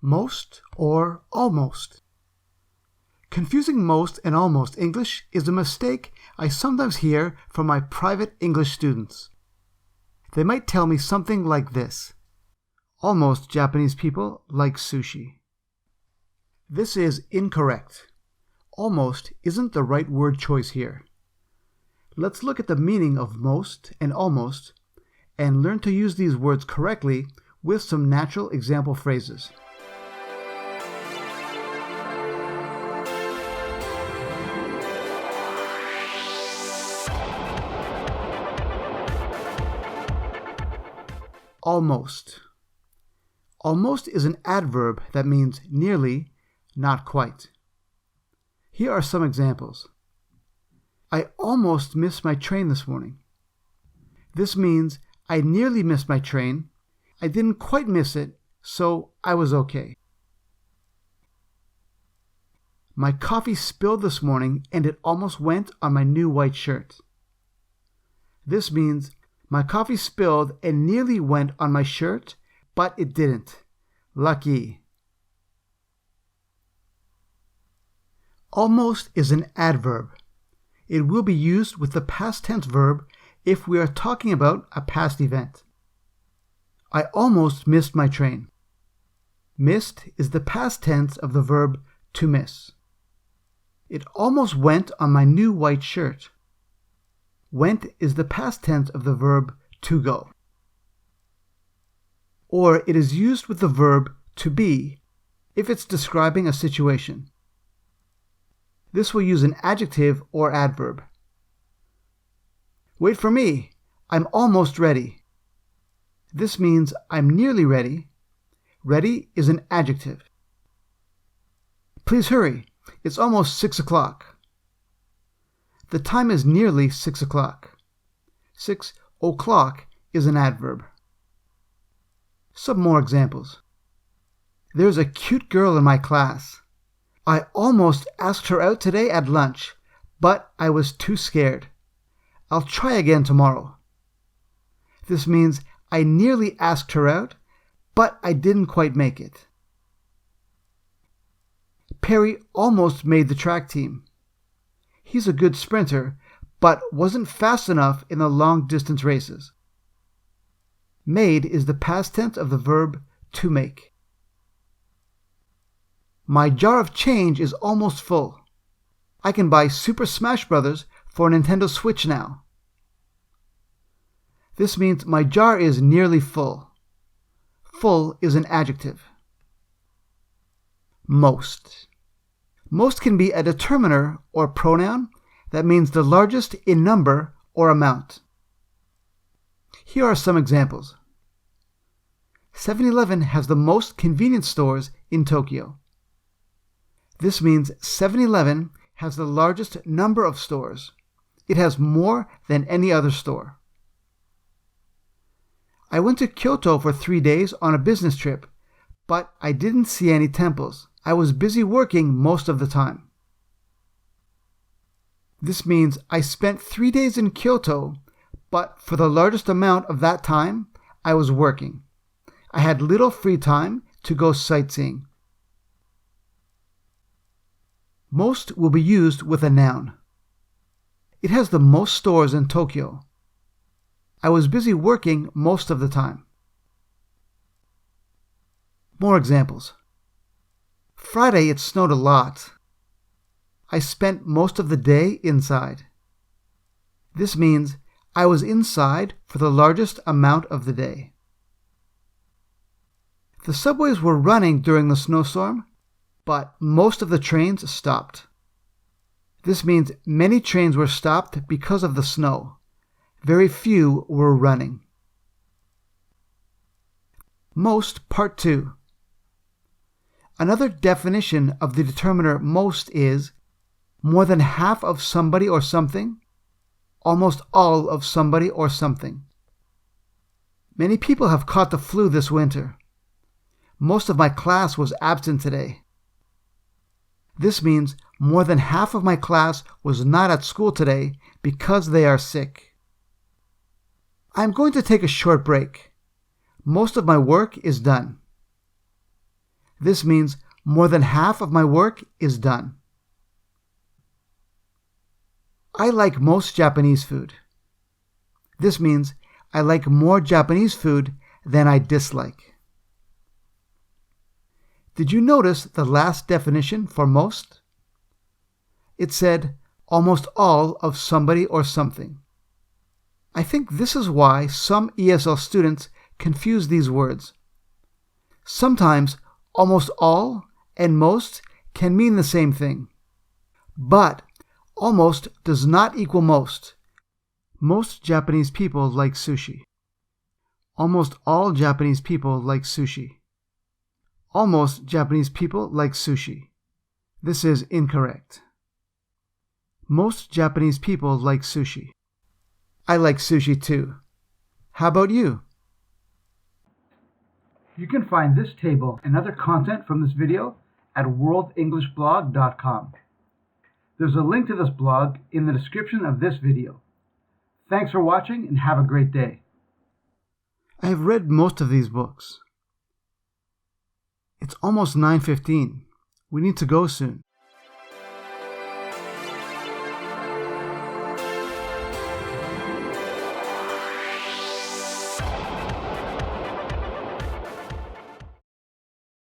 most or almost. Confusing most and almost English is a mistake I sometimes hear from my private English students. They might tell me something like this: almost Japanese people like sushi. This is incorrect. Almost isn't the right word choice here. Let's look at the meaning of most and almost and learn to use these words correctly with some natural example phrases. Almost. Almost is an adverb that means nearly, not quite. Here are some examples. I almost missed my train this morning. This means I nearly missed my train. I didn't quite miss it, so I was okay. My coffee spilled this morning and it almost went on my new white shirt. This means my coffee spilled and nearly went on my shirt, but it didn't. Lucky. Almost is an adverb. It will be used with the past tense verb if we are talking about a past event. I almost missed my train. Missed is the past tense of the verb to miss. It almost went on my new white shirt. Went is the past tense of the verb to go. Or it is used with the verb to be if it's describing a situation. This will use an adjective or adverb. Wait for me. I'm almost ready. This means I'm nearly ready. Ready is an adjective. Please hurry. It's almost 6 o'clock. The time is nearly 6 o'clock. 6 o'clock is an adverb. Some more examples. There's a cute girl in my class. I almost asked her out today at lunch, but I was too scared. I'll try again tomorrow. This means I nearly asked her out, but I didn't quite make it. Perry almost made the track team. He's a good sprinter, but wasn't fast enough in the long-distance races. Made is the past tense of the verb to make. My jar of change is almost full. I can buy Super Smash Bros. For Nintendo Switch now. This means my jar is nearly full. Full is an adjective. Most. Most can be a determiner or pronoun that means the largest in number or amount. Here are some examples. 7-Eleven has the most convenience stores in Tokyo. This means 7-Eleven has the largest number of stores. It has more than any other store. I went to Kyoto for 3 days on a business trip, but I didn't see any temples. I was busy working most of the time. This means I spent 3 days in Kyoto, but for the largest amount of that time, I was working. I had little free time to go sightseeing. Most will be used with a noun. It has the most stores in Tokyo. I was busy working most of the time. More examples. Friday it snowed a lot. I spent most of the day inside. This means I was inside for the largest amount of the day. The subways were running during the snowstorm, but most of the trains stopped. This means many trains were stopped because of the snow. Very few were running. Most, Part 2. Another definition of the determiner most is more than half of somebody or something, almost all of somebody or something. Many people have caught the flu this winter. Most of my class was absent today. This means more than half of my class was not at school today because they are sick. I'm going to take a short break. Most of my work is done. This means more than half of my work is done. I like most Japanese food. This means I like more Japanese food than I dislike. Did you notice the last definition for most? It said almost all of somebody or something. I think this is why some ESL students confuse these words. Sometimes almost all and most can mean the same thing. But almost does not equal most. Most Japanese people like sushi. Almost all Japanese people like sushi. Almost Japanese people like sushi. This is incorrect. Most Japanese people like sushi. I like sushi too. How about you? You can find this table and other content from this video at worldenglishblog.com. There's a link to this blog in the description of this video. Thanks for watching and have a great day. I have read most of these books. It's almost 9:15. We need to go soon.